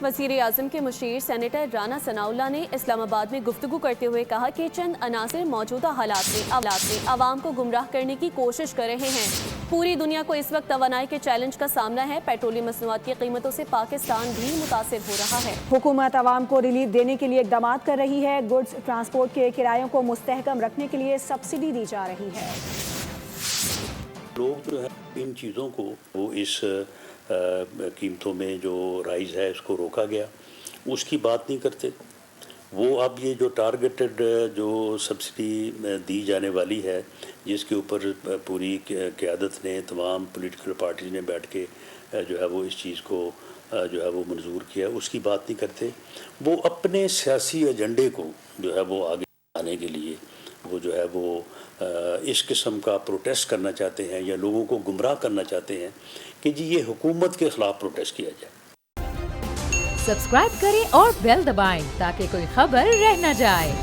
وزیر اعظم کے مشیر سینیٹر رانا ثناءاللہ نے اسلام آباد میں گفتگو کرتے ہوئے کہا کہ چند عناصر موجودہ حالات میں عوام کو گمراہ کرنے کی کوشش کر رہے ہیں۔ پوری دنیا کو اس وقت توانائی کے چیلنج کا سامنا ہے۔ پیٹرولیم مصنوعات کی قیمتوں سے پاکستان بھی متاثر ہو رہا ہے۔ حکومت عوام کو ریلیف دینے کے لیے اقدامات کر رہی ہے۔ گڈز ٹرانسپورٹ کے کرایوں کو مستحکم رکھنے کے لیے سبسڈی دی جا رہی ہے۔ لوگ جو ہے ان چیزوں کو وہ اس قیمتوں میں جو رائز ہے اس کو روکا گیا، اس کی بات نہیں کرتے۔ وہ اب یہ جو ٹارگیٹڈ جو سبسڈی دی جانے والی ہے، جس کے اوپر پوری قیادت نے، تمام پولیٹیکل پارٹیز نے بیٹھ کے جو ہے وہ اس چیز کو جو ہے وہ منظور کیا، اس کی بات نہیں کرتے۔ وہ اپنے سیاسی ایجنڈے کو جو ہے وہ آگے آنے کے لیے وہ جو ہے وہ اس قسم کا پروٹیسٹ کرنا چاہتے ہیں یا لوگوں کو گمراہ کرنا چاہتے ہیں کہ جی یہ حکومت کے خلاف پروٹیسٹ کیا جائے۔ سبسکرائب کریں اور بیل دبائیں تاکہ کوئی خبر رہ نہ جائے۔